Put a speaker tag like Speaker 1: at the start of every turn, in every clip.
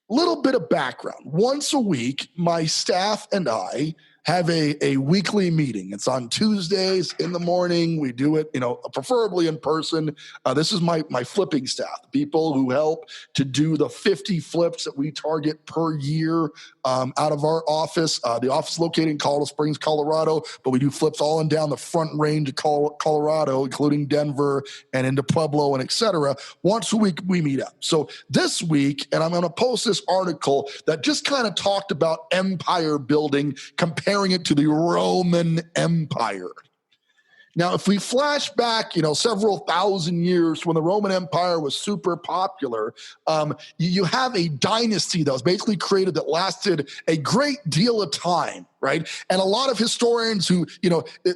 Speaker 1: Little bit of background. Once a week, my staff and I have a weekly meeting. It's on Tuesdays in the morning. We do it, preferably in person. This is my flipping staff, the people who help to do the 50 flips that we target per year out of our office. The office is located in Colorado Springs, Colorado, but we do flips all and down the front range of Colorado, including Denver and into Pueblo and et cetera. Once a week, we meet up. So this week, and I'm going to post this article that just kind of talked about empire building, comparing it to the Roman Empire. Now, if we flash back, several thousand years when the Roman Empire was super popular, you have a dynasty that was basically created that lasted a great deal of time, right? And a lot of historians who,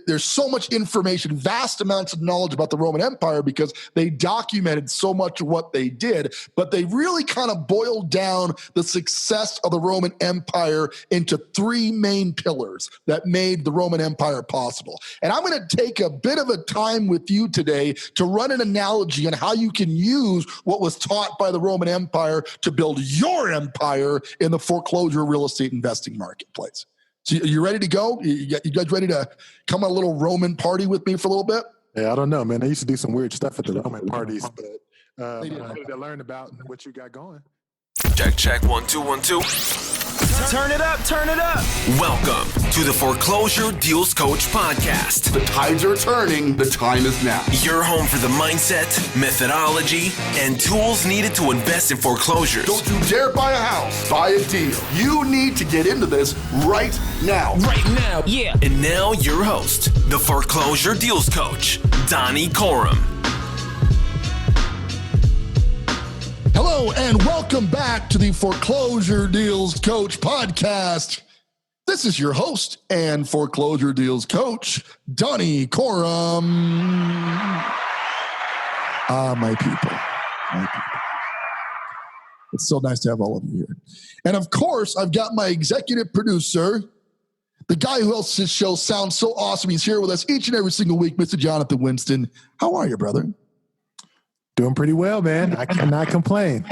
Speaker 1: there's so much information, vast amounts of knowledge about the Roman Empire because they documented so much of what they did, but they really kind of boiled down the success of the Roman Empire into three main pillars that made the Roman Empire possible. And I'm going to take a bit of a time with you today to run an analogy on how you can use what was taught by the Roman Empire to build your empire in the foreclosure real estate investing marketplace. So you ready to go? You guys ready to come on a little Roman party with me for a little bit?
Speaker 2: Yeah, I don't know, man. I used to do some weird stuff at the Roman parties, but I wanted to learn about what you got going.
Speaker 3: Check, 1 2 1 2.
Speaker 4: Turn it up.
Speaker 3: Welcome to the Foreclosure Deals Coach podcast.
Speaker 1: The tides are turning. The time is now.
Speaker 3: Your home for the mindset, methodology, and tools needed to invest in foreclosures.
Speaker 1: Don't you dare buy a house. Buy a deal. You need to get into this right now.
Speaker 4: Yeah.
Speaker 3: And now your host, the Foreclosure Deals Coach, Donnie Corum.
Speaker 1: Hello and welcome back to the Foreclosure Deals Coach podcast. This is your host and Foreclosure Deals Coach, Donnie Corum. My people. It's so nice to have all of you here. And of course, I've got my executive producer, the guy who helps this show sound so awesome. He's here with us each and every single week, Mr. Jonathan Winston. How are you, brother?
Speaker 2: Doing pretty well, man. I cannot complain.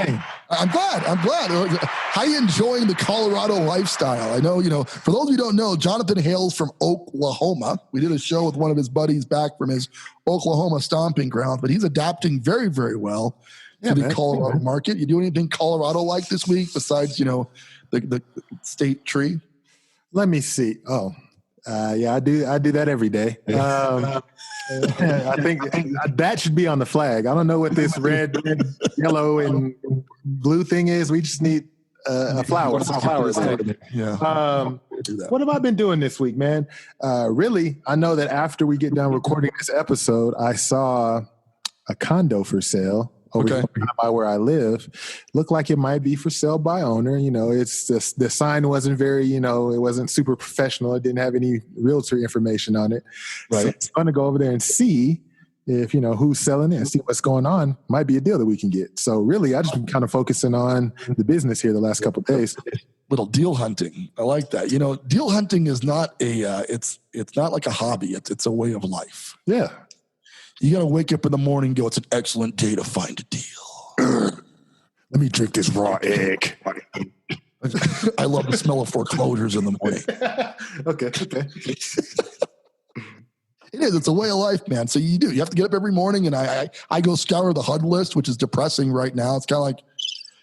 Speaker 1: I'm glad. How are you enjoying the Colorado lifestyle? I know, for those of you who don't know, Jonathan hails from Oklahoma. We did a show with one of his buddies back from his Oklahoma stomping ground, but he's adapting very, very well to the Colorado market. You do anything Colorado-like this week besides, the state tree?
Speaker 2: Let me see. Yeah, I do that every day. I think that should be on the flag. I don't know what this red, yellow, and blue thing is. We just need a flower. Some flowers.
Speaker 1: Yeah.
Speaker 2: What have I been doing this week, man? Really, I know that after we get done recording this episode, I saw a condo for sale over here by where I live. Looked like it might be for sale by owner. It's just, the sign wasn't very, it wasn't super professional. It didn't have any realtor information on it. Right. So it's fun to go over there and see if, who's selling it and see what's going on. Might be a deal that we can get. So really, I just been kind of focusing on the business here the last couple of days.
Speaker 1: Little deal hunting. I like that. Deal hunting is not it's not like a hobby. It's a way of life.
Speaker 2: Yeah.
Speaker 1: You got to wake up in the morning and go, it's an excellent day to find a deal.
Speaker 2: Let me drink this raw egg.
Speaker 1: I love the smell of foreclosures in the morning.
Speaker 2: Okay.
Speaker 1: It is. It's a way of life, man. So you do. You have to get up every morning, and I go scour the HUD list, which is depressing right now. It's kind of like,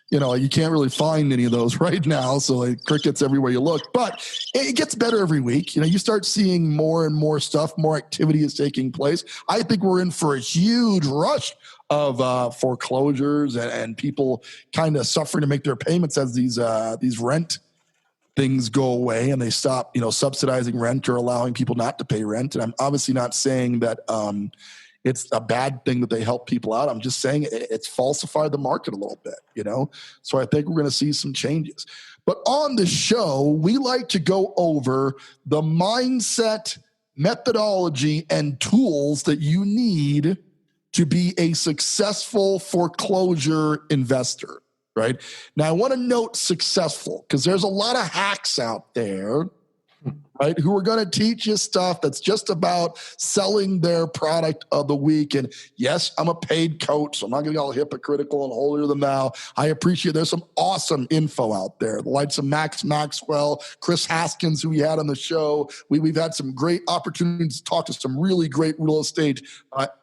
Speaker 1: you can't really find any of those right now. So crickets everywhere you look. But it gets better every week. You start seeing more and more stuff. More activity is taking place. I think we're in for a huge rush of foreclosures and people kind of suffering to make their payments as these rent things go away and they stop, subsidizing rent or allowing people not to pay rent. And I'm obviously not saying that it's a bad thing that they help people out. I'm just saying it's falsified the market a little bit, So I think we're going to see some changes. But on the show, we like to go over the mindset, methodology, and tools that you need to be a successful foreclosure investor, right? Now, I want to note successful because there's a lot of hacks out there, right? Who are going to teach you stuff that's just about selling their product of the week. And yes, I'm a paid coach, so I'm not going to get all hypocritical and holier than thou. I appreciate there's some awesome info out there. The likes of Max Maxwell, Chris Haskins, who we had on the show. We've had some great opportunities to talk to some really great real estate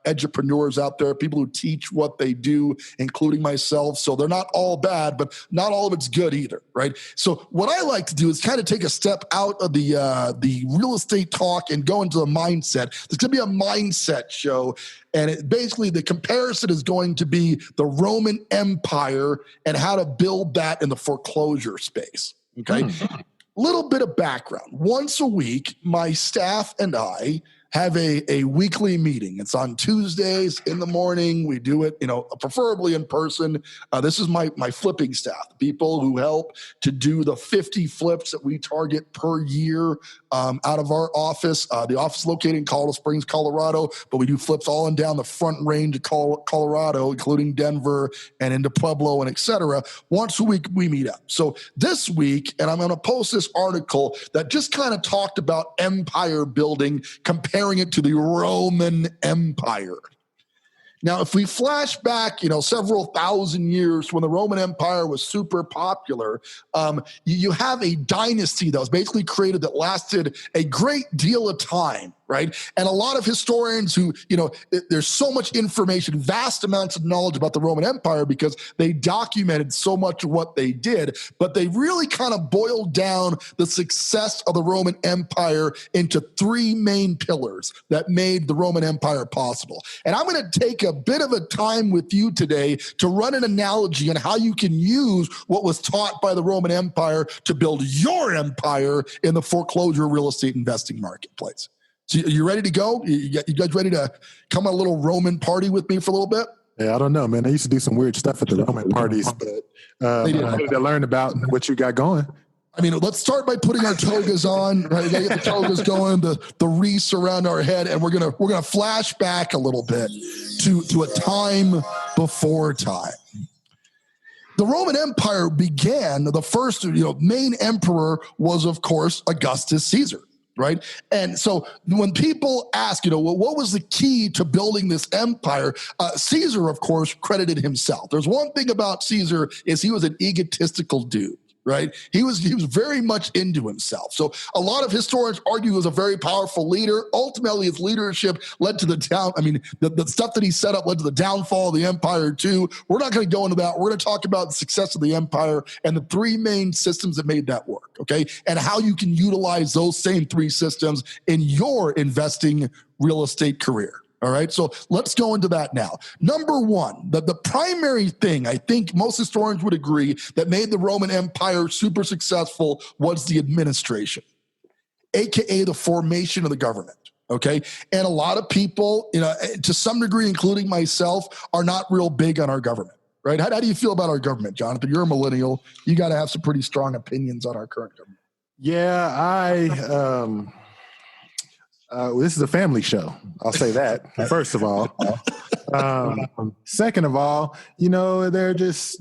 Speaker 1: entrepreneurs out there, people who teach what they do, including myself. So they're not all bad, but not all of it's good either, right? So what I like to do is kind of take a step out of the real estate talk and go into the mindset. There's going to be a mindset show. And basically the comparison is going to be the Roman Empire and how to build that in the foreclosure space. Okay. Little bit of background. Once a week, my staff and I have a weekly meeting. It's on Tuesdays in the morning. We do it, preferably in person. This is my flipping staff, the people who help to do the 50 flips that we target per year out of our office. The office is located in Colorado Springs, Colorado, but we do flips all and down the front range of Colorado, including Denver and into Pueblo and et cetera. Once a week, we meet up. So this week, and I'm going to post this article that just kind of talked about empire building, comparing it to the Roman Empire. Now, if we flash back, several thousand years when the Roman Empire was super popular, you have a dynasty that was basically created that lasted a great deal of time, right? And a lot of historians who, there's so much information, vast amounts of knowledge about the Roman Empire because they documented so much of what they did, but they really kind of boiled down the success of the Roman Empire into three main pillars that made the Roman Empire possible. And I'm going to take a bit of a time with you today to run an analogy on how you can use what was taught by the Roman Empire to build your empire in the foreclosure real estate investing marketplace. So you ready to go? You guys ready to come on a little Roman party with me for a little bit?
Speaker 2: Yeah, I don't know, man. I used to do some weird stuff at the Roman parties, but I wanted to learn about what you got going.
Speaker 1: I mean, let's start by putting our togas on, right? We gotta get the togas going, the wreaths around our head, and we're gonna flash back a little bit to a time before time. The Roman Empire began, the first main emperor was, of course, Augustus Caesar, right? And so when people ask, what was the key to building this empire? Caesar, of course, credited himself. There's one thing about Caesar is he was an egotistical dude. Right? He was very much into himself. So a lot of historians argue he was a very powerful leader. Ultimately, his leadership led to the stuff that he set up led to the downfall of the empire too. We're not going to go into that. We're going to talk about the success of the empire and the three main systems that made that work, okay? And how you can utilize those same three systems in your investing real estate career. All right, so let's go into that now. Number one, the primary thing I think most historians would agree that made the Roman Empire super successful was the administration, AKA the formation of the government. Okay, and a lot of people, to some degree, including myself, are not real big on our government. Right? How do you feel about our government, Jonathan? You're a millennial. You got to have some pretty strong opinions on our current government.
Speaker 2: Yeah, this is a family show. I'll say that, first of all. Second of all, they're just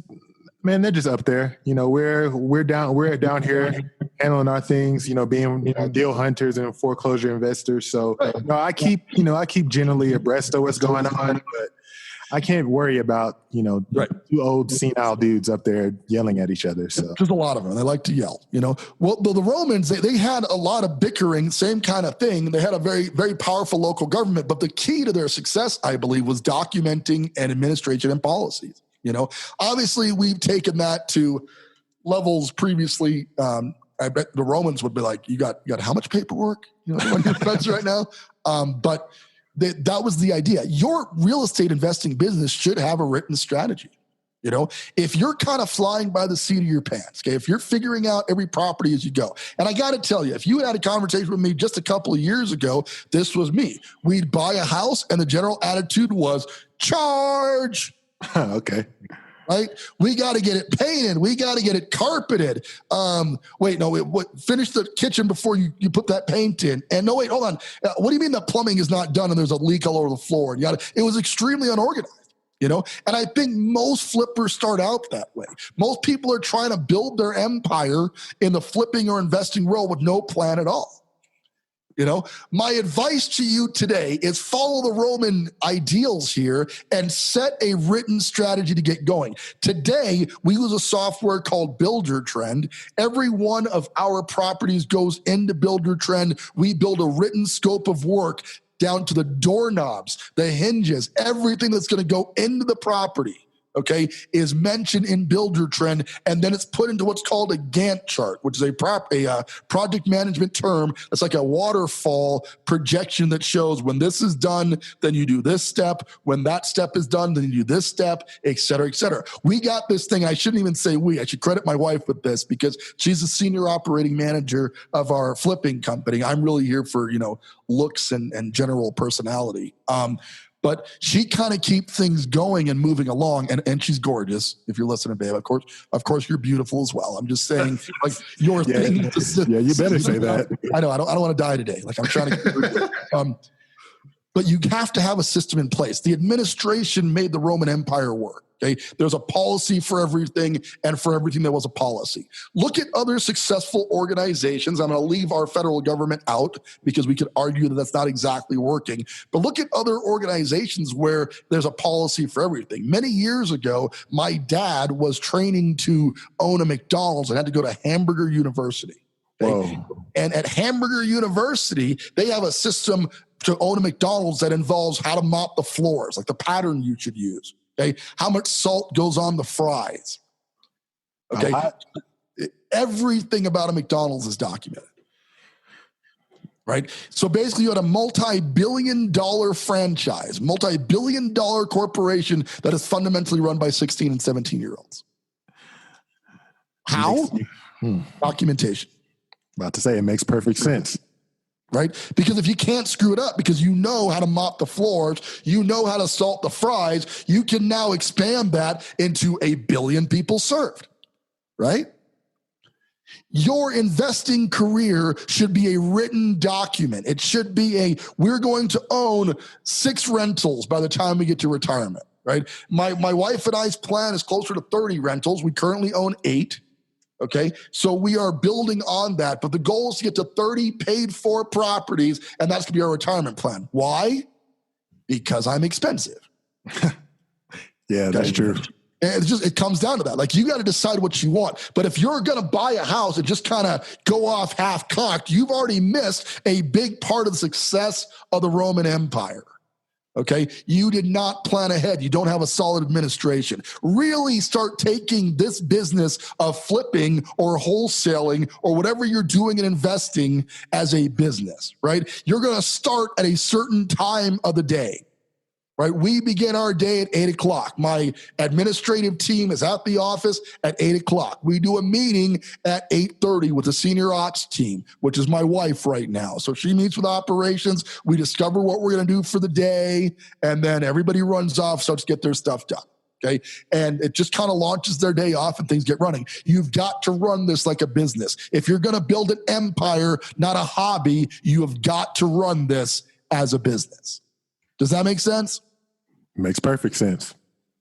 Speaker 2: up there. We're down here handling our things, being deal hunters and foreclosure investors. So I keep generally abreast of what's going on, but I can't worry about, two old senile dudes up there yelling at each other. So
Speaker 1: there's a lot of them. They like to yell, Well, the Romans, they had a lot of bickering, same kind of thing. They had a very, very powerful local government, but the key to their success, I believe, was documenting and administration and policies. Obviously we've taken that to levels previously. I bet the Romans would be like, you got how much paperwork, on your fence right now? But that was the idea. Your real estate investing business should have a written strategy. If you're kind of flying by the seat of your pants, okay, if you're figuring out every property as you go, and I got to tell you, if you had a conversation with me just a couple of years ago, this was me. We'd buy a house and the general attitude was charge.
Speaker 2: Okay.
Speaker 1: Right? We got to get it painted. We got to get it carpeted. Finish the kitchen before you put that paint in. And no, wait, hold on. What do you mean the plumbing is not done and there's a leak all over the floor? And it was extremely unorganized, And I think most flippers start out that way. Most people are trying to build their empire in the flipping or investing world with no plan at all. My advice to you today is follow the Roman ideals here and set a written strategy to get going. Today, we use a software called Builder Trend. Every one of our properties goes into Builder Trend. We build a written scope of work down to the doorknobs, the hinges, everything that's going to go into the property. Okay, is mentioned in Builder Trend, and then it's put into what's called a Gantt chart, which is a project management term. It's like a waterfall projection that shows when this is done, then you do this step. When that step is done, then you do this step, et cetera, et cetera. We got this thing. I shouldn't even say we. I should credit my wife with this because she's the senior operating manager of our flipping company. I'm really here for looks and general personality. But she kind of keeps things going and moving along, and she's gorgeous. If you're listening, babe, of course, you're beautiful as well. I'm just saying, like your thing.
Speaker 2: Yeah, you better say that.
Speaker 1: I know. I don't want to die today. Like I'm trying to. But you have to have a system in place. The administration made the Roman Empire work. Okay, there's a policy for everything, and for everything there was a policy. Look at other successful organizations. I'm going to leave our federal government out because we could argue that that's not exactly working. But look at other organizations where there's a policy for everything. Many years ago, my dad was training to own a McDonald's and had to go to Hamburger University. Okay? And at Hamburger University, they have a system to own a McDonald's that involves how to mop the floors, like the pattern you should use. Okay, how much salt goes on the fries? Okay, everything about a McDonald's is documented, right? So basically, you had a multi-billion-dollar franchise, multi-billion-dollar corporation that is fundamentally run by 16 and 17-year-olds. How? Documentation.
Speaker 2: About to say, it makes perfect sense.
Speaker 1: Right? Because if you can't screw it up because you know how to mop the floors, you know how to salt the fries, you can now expand that into 1 billion people served, right? Your investing career should be a written document. It should be we're going to own 6 rentals by the time we get to retirement, right? My wife and I's plan is closer to 30 rentals. We currently own 8. Okay, so we are building on that, but the goal is to get to 30 paid for properties, and that's going to be our retirement plan. Why? Because I'm expensive.
Speaker 2: Yeah, that's true.
Speaker 1: And it comes down to that. Like you got to decide what you want. But if you're going to buy a house and just kind of go off half cocked, you've already missed a big part of the success of the Roman Empire. Okay, you did not plan ahead. You don't have a solid administration. Really start taking this business of flipping or wholesaling or whatever you're doing and investing as a business, right? You're going to start at a certain time of the day. Right? We begin our day at 8 o'clock. My administrative team is at the office at 8 o'clock. We do a meeting at 8:30 with the senior ops team, which is my wife right now. So she meets with operations. We discover what we're going to do for the day. And then everybody runs off, starts to get their stuff done. Okay. And it just kind of launches their day off and things get running. You've got to run this like a business. If you're going to build an empire, not a hobby, you have got to run this as a business. Does that make sense?
Speaker 2: Makes perfect sense.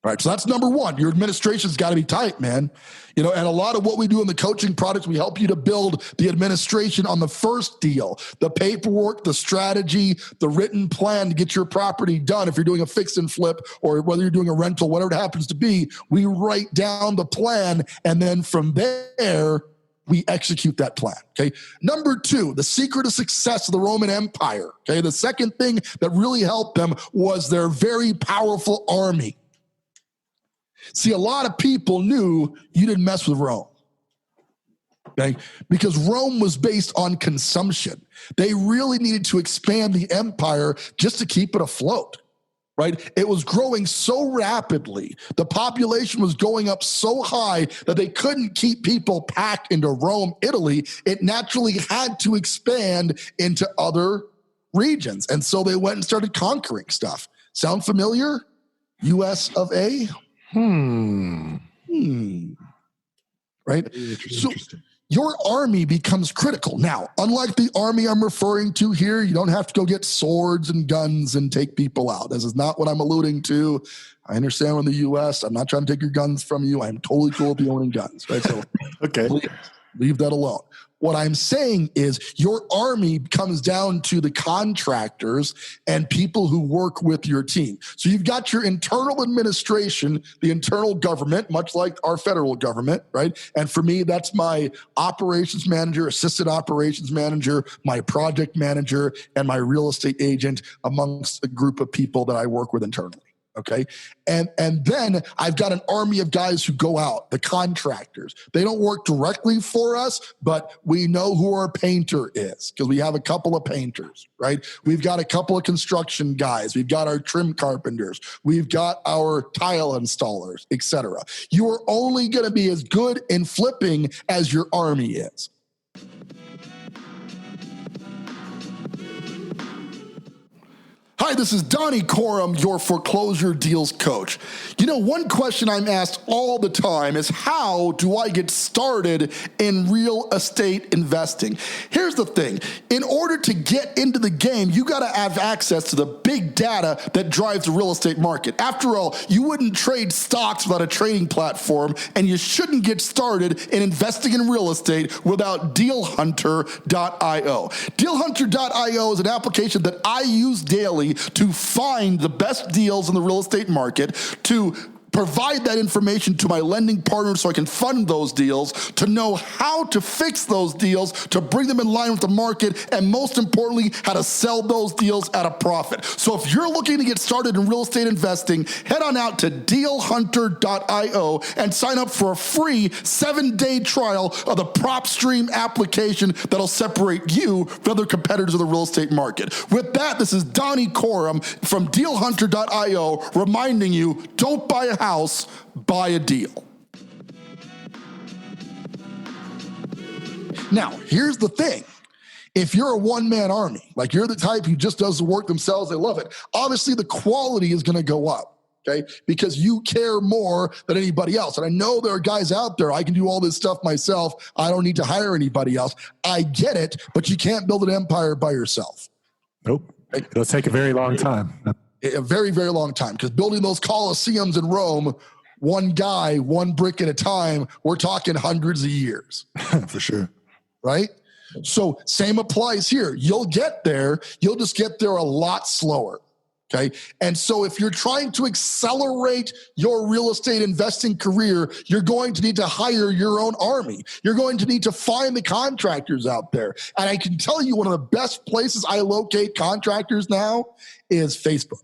Speaker 1: All right, so that's number one. Your administration's got to be tight, man. And a lot of what we do in the coaching products, we help you to build the administration on the first deal, the paperwork, the strategy, the written plan to get your property done. If you're doing a fix and flip or whether you're doing a rental, whatever it happens to be, we write down the plan, and then from there, we execute that plan, okay? Number 2, the secret of success of the Roman Empire, okay? The second thing that really helped them was their very powerful army. See, a lot of people knew you didn't mess with Rome, okay? Because Rome was based on consumption. They really needed to expand the empire just to keep it afloat. Right? It was growing so rapidly. The population was going up so high that they couldn't keep people packed into Rome, Italy. It naturally had to expand into other regions. And so they went and started conquering stuff. Sound familiar? US of A? Right? So your army becomes critical. Now, unlike the army I'm referring to here, you don't have to go get swords and guns and take people out. This is not what I'm alluding to. I understand we're in the U.S. I'm not trying to take your guns from you. I'm totally cool with you owning guns, right? So
Speaker 2: okay,
Speaker 1: please leave that alone. What I'm saying is your army comes down to the contractors and people who work with your team. So you've got your internal administration, the internal government, much like our federal government, right? And for me, that's my operations manager, assistant operations manager, my project manager, and my real estate agent amongst a group of people that I work with internally. Okay. And then I've got an army of guys who go out, the contractors. They don't work directly for us, but we know who our painter is because we have a couple of painters, right? We've got a couple of construction guys. We've got our trim carpenters. We've got our tile installers, etc. You are only going to be as good in flipping as your army is. Hi, this is Donnie Corum, your foreclosure deals coach. You know, one question I'm asked all the time is, how do I get started in real estate investing? Here's the thing. In order to get into the game, you got to have access to the big data that drives the real estate market. After all, you wouldn't trade stocks without a trading platform, and you shouldn't get started in investing in real estate without dealhunter.io. Dealhunter.io is an application that I use daily to find the best deals in the real estate market, to provide that information to my lending partners so I can fund those deals, to know how to fix those deals, to bring them in line with the market, and most importantly, how to sell those deals at a profit. So if you're looking to get started in real estate investing, head on out to dealhunter.io and sign up for a free 7-day trial of the PropStream application that'll separate you from other competitors of the real estate market. With that, this is Donnie Corum from dealhunter.io reminding you, don't buy a house, buy a deal. Now, here's the thing. If you're a one-man army, like you're the type who just does the work themselves, they love it, obviously the quality is going to go up, okay? Because you care more than anybody else. And I know there are guys out there, I can do all this stuff myself. I don't need to hire anybody else. I get it, but you can't build an empire by yourself.
Speaker 2: Nope. It'll take a very long time.
Speaker 1: A very, very long time, because building those Colosseums in Rome, one guy, one brick at a time, we're talking hundreds of years.
Speaker 2: For sure.
Speaker 1: Right? So same applies here. You'll get there. You'll just get there a lot slower. Okay. And so if you're trying to accelerate your real estate investing career, you're going to need to hire your own army. You're going to need to find the contractors out there. And I can tell you, one of the best places I locate contractors now is Facebook.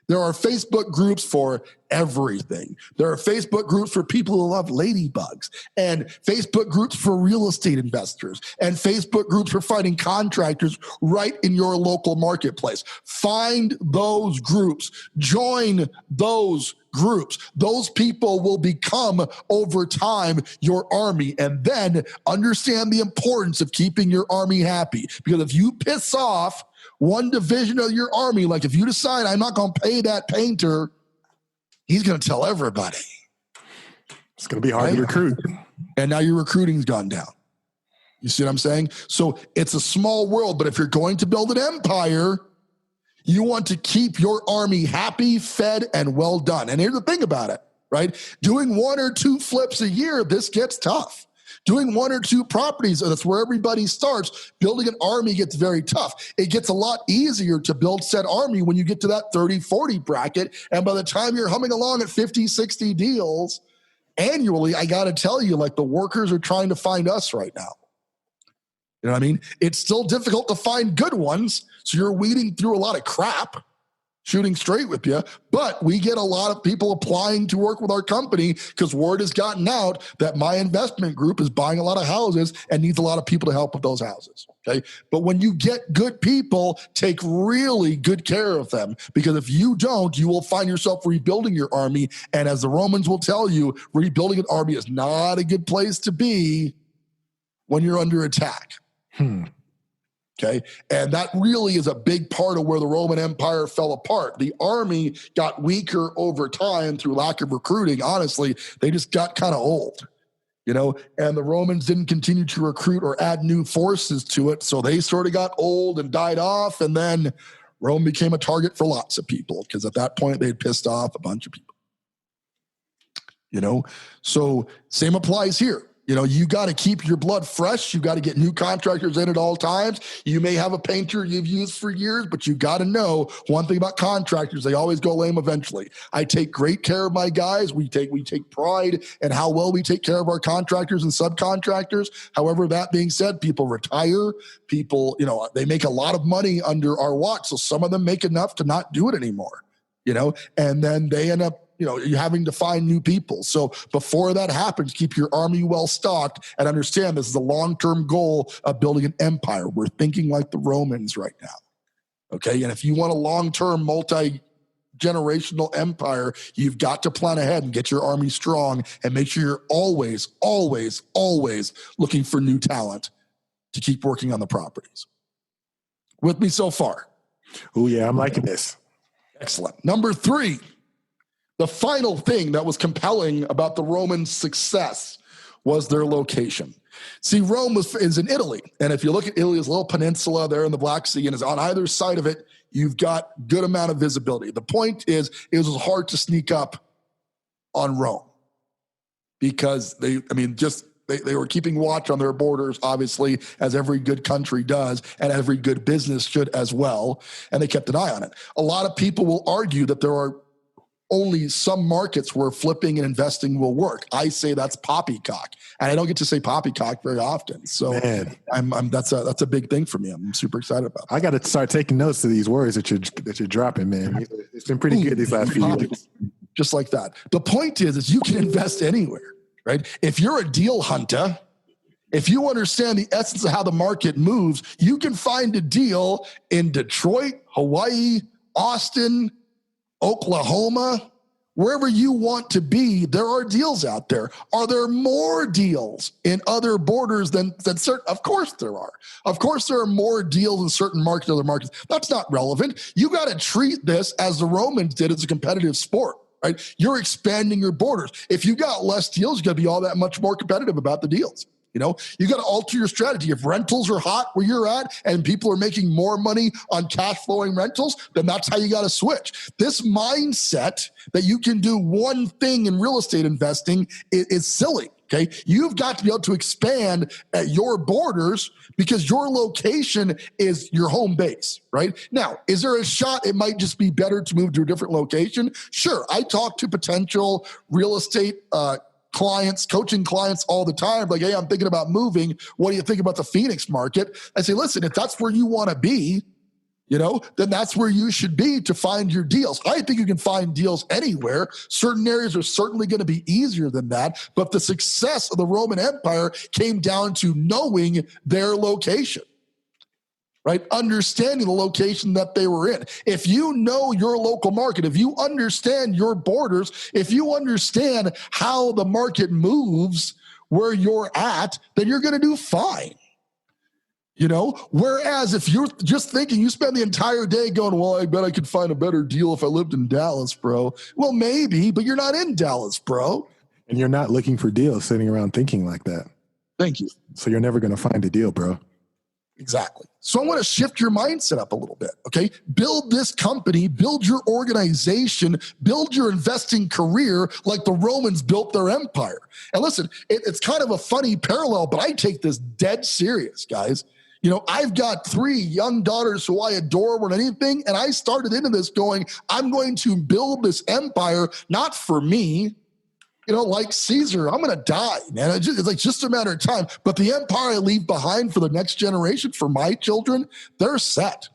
Speaker 1: There are Facebook groups for everything. There are Facebook groups for people who love ladybugs, and Facebook groups for real estate investors, and Facebook groups for finding contractors right in your local marketplace. Find those groups. Join those groups. Those people will become, over time, your army. And then understand the importance of keeping your army happy. Because if you piss off one division of your army, like if you decide I'm not going to pay that painter, he's going to tell everybody.
Speaker 2: It's going to be hard to recruit.
Speaker 1: And now your recruiting's gone down. You see what I'm saying? So it's a small world, but if you're going to build an empire, you want to keep your army happy, fed, and well done. And here's the thing about it, right? Doing 1 or 2 flips a year, this gets tough. Doing 1 or 2 properties, that's where everybody starts. Building an army gets very tough. It gets a lot easier to build said army when you get to that 30, 40 bracket. And by the time you're humming along at 50, 60 deals annually, I got to tell you, like, the workers are trying to find us right now. You know what I mean? It's still difficult to find good ones. So you're weeding through a lot of crap, shooting straight with you. But we get a lot of people applying to work with our company because word has gotten out that my investment group is buying a lot of houses and needs a lot of people to help with those houses. Okay. But when you get good people, take really good care of them, because if you don't, you will find yourself rebuilding your army. And as the Romans will tell you, rebuilding an army is not a good place to be when you're under attack. Okay. And that really is a big part of where the Roman Empire fell apart. The army got weaker over time through lack of recruiting. Honestly, they just got kind of old, you know, and the Romans didn't continue to recruit or add new forces to it. So they sort of got old and died off. And then Rome became a target for lots of people because at that point they'd pissed off a bunch of people, you know. So same applies here. You know, you got to keep your blood fresh. You got to get new contractors in at all times. You may have a painter you've used for years, but you got to know one thing about contractors: they always go lame eventually. I take great care of my guys. We take pride in how well we take care of our contractors and subcontractors. However, that being said, people retire. People, you know, they make a lot of money under our watch, so some of them make enough to not do it anymore. You know, and then they end up, you know, you're having to find new people. So before that happens, keep your army well stocked and understand this is a long-term goal of building an empire. We're thinking like the Romans right now. Okay. And if you want a long-term multi-generational empire, you've got to plan ahead and get your army strong and make sure you're always, always, always looking for new talent to keep working on the properties. With me so far?
Speaker 2: Oh yeah, I'm liking this.
Speaker 1: Excellent. Number 3. The final thing that was compelling about the Romans' success was their location. See, Rome is in Italy. And if you look at Italy's little peninsula there in the Black Sea, and is on either side of it, you've got good amount of visibility. The point is, it was hard to sneak up on Rome because they were keeping watch on their borders, obviously, as every good country does, and every good business should as well. And they kept an eye on it. A lot of people will argue that there are only some markets where flipping and investing will work. I say that's poppycock, and I don't get to say poppycock very often. So that's a big thing for me. I'm super excited about that.
Speaker 2: I got to start taking notes of these words that you're dropping, man. It's been pretty good these last few years.
Speaker 1: Just like that. The point is you can invest anywhere, right? If you're a deal hunter, if you understand the essence of how the market moves, you can find a deal in Detroit, Hawaii, Austin, Oklahoma, wherever you want to be. There are deals out there. Are there more deals in other borders than certain? Of course there are. Of course there are more deals in certain markets than other markets. That's not relevant. You got to treat this as the Romans did as a competitive sport, right? You're expanding your borders. If you got less deals, you got to be all that much more competitive about the deals. You know, you got to alter your strategy. If rentals are hot where you're at and people are making more money on cash flowing rentals, then that's how you got to switch. This mindset that you can do one thing in real estate investing is silly. Okay. You've got to be able to expand at your borders because your location is your home base, right? Now, is there a shot it might just be better to move to a different location? Sure. I talk to potential real estate clients, coaching clients all the time, like, hey, I'm thinking about moving. What do you think about the Phoenix market? I say, listen, if that's where you want to be, you know, then that's where you should be to find your deals. I think you can find deals anywhere. Certain areas are certainly going to be easier than that. But the success of the Roman Empire came down to knowing their location, right? Understanding the location that they were in. If you know your local market, if you understand your borders, if you understand how the market moves where you're at, then you're going to do fine. You know, whereas if you're just thinking, you spend the entire day going, well, I bet I could find a better deal if I lived in Dallas, bro. Well, maybe, but you're not in Dallas, bro.
Speaker 2: And you're not looking for deals sitting around thinking like that.
Speaker 1: Thank you.
Speaker 2: So you're never going to find a deal, bro.
Speaker 1: Exactly. So I want to shift your mindset up a little bit, okay? Build this company, build your organization, build your investing career like the Romans built their empire. And listen, it's kind of a funny parallel, but I take this dead serious, guys. You know, I've got 3 young daughters who I adore more than anything, and I started into this going, I'm going to build this empire, not for me, you know, like Caesar, I'm going to die, man. It's like just a matter of time. But the empire I leave behind for the next generation, for my children, they're set.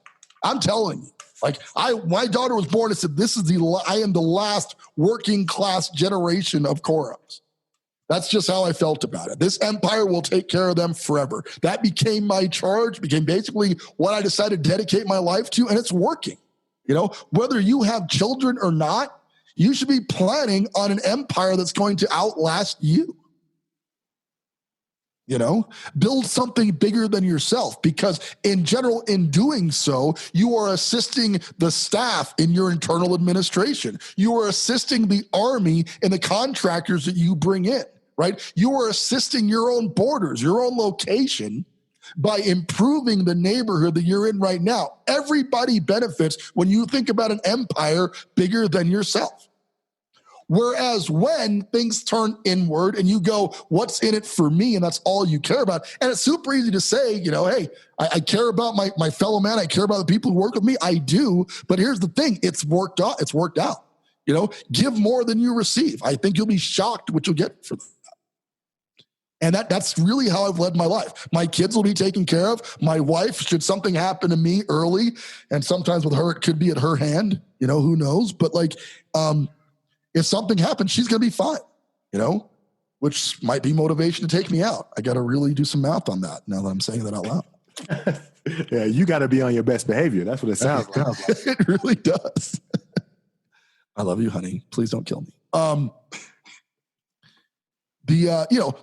Speaker 1: I'm telling you. Like my daughter was born and said, I am the last working class generation of Korums. That's just how I felt about it. This empire will take care of them forever. That became my charge, became basically what I decided to dedicate my life to, and it's working. You know, whether you have children or not, you should be planning on an empire that's going to outlast you. You know, build something bigger than yourself, because in general, in doing so, you are assisting the staff in your internal administration. You are assisting the army and the contractors that you bring in, right? You are assisting your own borders, your own location, by improving the neighborhood that you're in right now. Everybody benefits when you think about an empire bigger than yourself. Whereas when things turn inward and you go, what's in it for me? And that's all you care about. And it's super easy to say, hey, I care about my fellow man. I care about the people who work with me. I do. But here's the thing. It's worked out. It's worked out. Give more than you receive. I think you'll be shocked what you'll get for that. And that's really how I've led my life. My kids will be taken care of. My wife, should something happen to me early, and sometimes with her, it could be at her hand, who knows? But if something happens, she's going to be fine, which might be motivation to take me out. I got to really do some math on that now that I'm saying that out loud.
Speaker 2: Yeah, you got to be on your best behavior. That's what it sounds like.
Speaker 1: It really does. I love you, honey. Please don't kill me.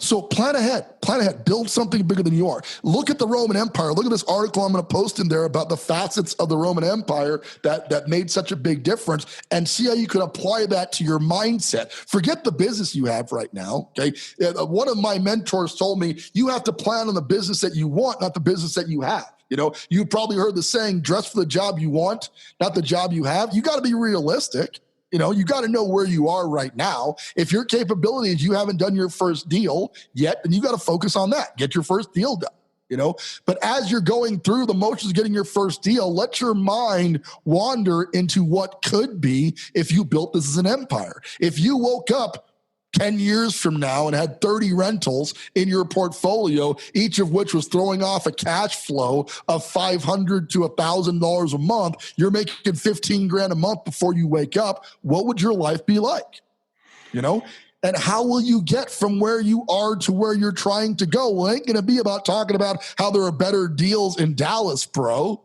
Speaker 1: So plan ahead, build something bigger than you are. Look at the Roman Empire. Look at this article I'm going to post in there about the facets of the Roman Empire that made such a big difference, and see how you can apply that to your mindset. Forget the business you have right now. Okay. One of my mentors told me, you have to plan on the business that you want, not the business that you have. You probably heard the saying, dress for the job you want, not the job you have. You got to be realistic. You got to know where you are right now. If your capabilities, you haven't done your first deal yet, then you got to focus on that. Get your first deal done, But as you're going through the motions of getting your first deal, let your mind wander into what could be if you built this as an empire. If you woke up 10 years from now and had 30 rentals in your portfolio, each of which was throwing off a cash flow of $500 to $1,000 a month, you're making 15 grand a month before you wake up. What would your life be like? And how will you get from where you are to where you're trying to go? Well, it ain't going to be about talking about how there are better deals in Dallas, bro.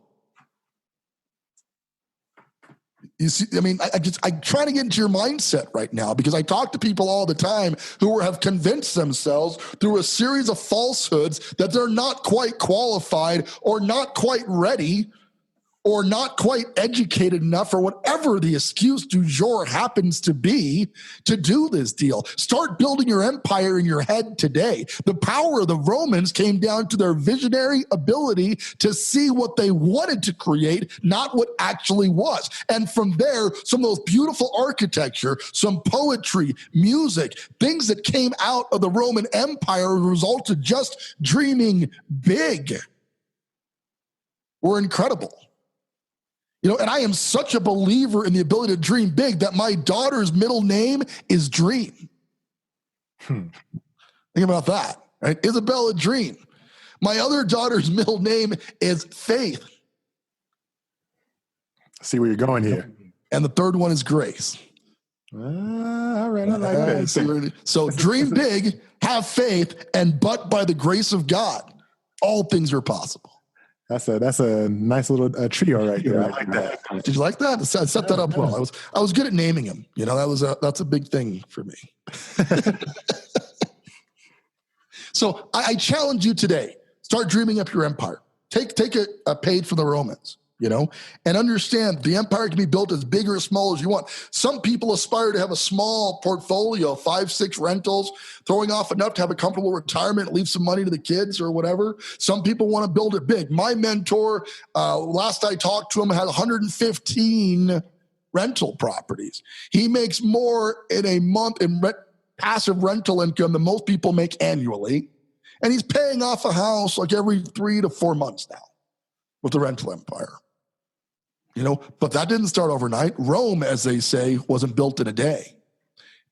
Speaker 1: You see, I'm trying to get into your mindset right now, because I talk to people all the time who have convinced themselves through a series of falsehoods that they're not quite qualified or not quite ready or not quite educated enough, or whatever the excuse du jour happens to be, to do this deal. Start building your empire in your head today. The power of the Romans came down to their visionary ability to see what they wanted to create, not what actually was. And from there, some of those beautiful architecture, some poetry, music, things that came out of the Roman Empire as a result of just dreaming big were incredible. And I am such a believer in the ability to dream big that my daughter's middle name is Dream. Think about that, right? Isabella Dream. My other daughter's middle name is Faith.
Speaker 2: See where you're going here.
Speaker 1: And the third one is Grace.
Speaker 2: All right, I like that.
Speaker 1: So dream big, have faith, but by the grace of God, all things are possible.
Speaker 2: That's a nice little trio right there. I like that.
Speaker 1: Did you like that? I set that up well. I was good at naming them. That's a big thing for me. So I challenge you today. Start dreaming up your empire. Take a page from the Romans. And understand the empire can be built as big or as small as you want. Some people aspire to have a small portfolio, 5-6 rentals, throwing off enough to have a comfortable retirement, leave some money to the kids or whatever. Some people want to build it big. My mentor, last I talked to him, had 115 rental properties. He makes more in a month in passive rental income than most people make annually. And he's paying off a house like every 3 to 4 months now with the rental empire. But that didn't start overnight. Rome, as they say, wasn't built in a day.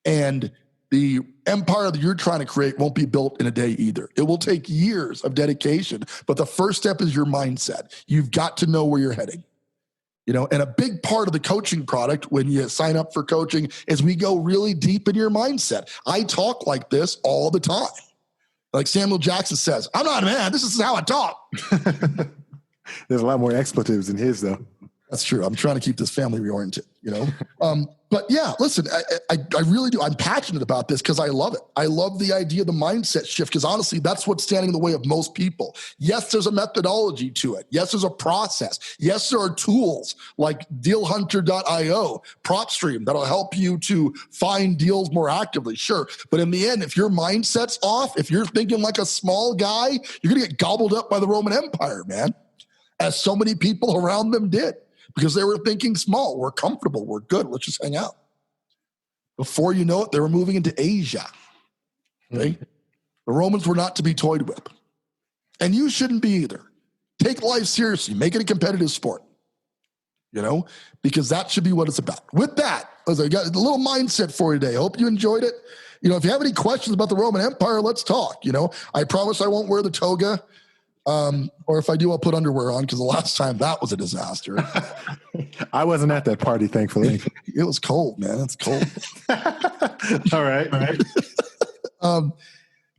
Speaker 1: And the empire that you're trying to create won't be built in a day either. It will take years of dedication, but the first step is your mindset. You've got to know where you're heading. And a big part of the coaching product when you sign up for coaching is we go really deep in your mindset. I talk like this all the time. Like Samuel Jackson says, I'm not a man. This is how I talk.
Speaker 2: There's a lot more expletives in his, though.
Speaker 1: That's true. I'm trying to keep this family oriented, But yeah, listen, I really do. I'm passionate about this because I love it. I love the idea of the mindset shift because honestly, that's what's standing in the way of most people. Yes, there's a methodology to it. Yes, there's a process. Yes, there are tools like dealhunter.io, PropStream that'll help you to find deals more actively. Sure. But in the end, if your mindset's off, if you're thinking like a small guy, you're going to get gobbled up by the Roman Empire, man, as so many people around them did. Because they were thinking small, we're comfortable, we're good, let's just hang out. Before you know it, they were moving into Asia. Okay? The Romans were not to be toyed with. And you shouldn't be either. Take life seriously. Make it a competitive sport. Because that should be what it's about. With that, as I got a little mindset for you today. I hope you enjoyed it. If you have any questions about the Roman Empire, let's talk. I promise I won't wear the toga. Or if I do, I'll put underwear on, because the last time that was a disaster.
Speaker 2: I wasn't at that party, thankfully.
Speaker 1: It was cold, man. It's cold.
Speaker 2: All right.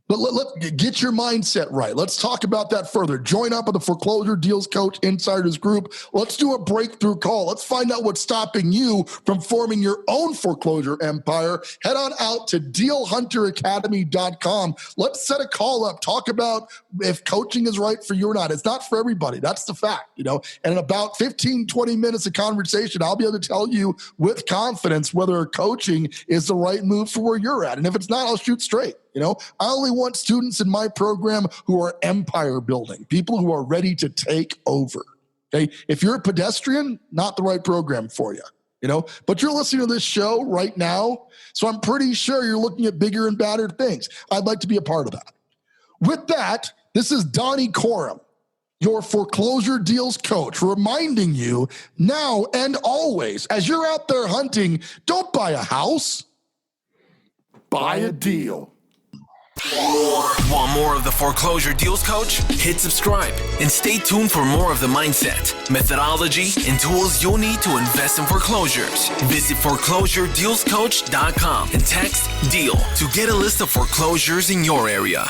Speaker 1: But let get your mindset right. Let's talk about that further. Join up with the Foreclosure Deals Coach Insiders Group. Let's do a breakthrough call. Let's find out what's stopping you from forming your own foreclosure empire. Head on out to dealhunteracademy.com. Let's set a call up. Talk about if coaching is right for you or not. It's not for everybody. That's the fact, And in about 15, 20 minutes of conversation, I'll be able to tell you with confidence whether coaching is the right move for where you're at. And if it's not, I'll shoot straight. I only want students in my program who are empire building, people who are ready to take over. Okay. If you're a pedestrian, not the right program for you, but you're listening to this show right now. So I'm pretty sure you're looking at bigger and badder things. I'd like to be a part of that. With that, this is Donnie Coram, your foreclosure deals coach, reminding you now and always, as you're out there hunting, don't buy a house, buy a deal.
Speaker 3: Want more of the Foreclosure Deals Coach? Hit subscribe and stay tuned for more of the mindset, methodology, and tools you'll need to invest in foreclosures. Visit foreclosuredealscoach.com and text DEAL to get a list of foreclosures in your area.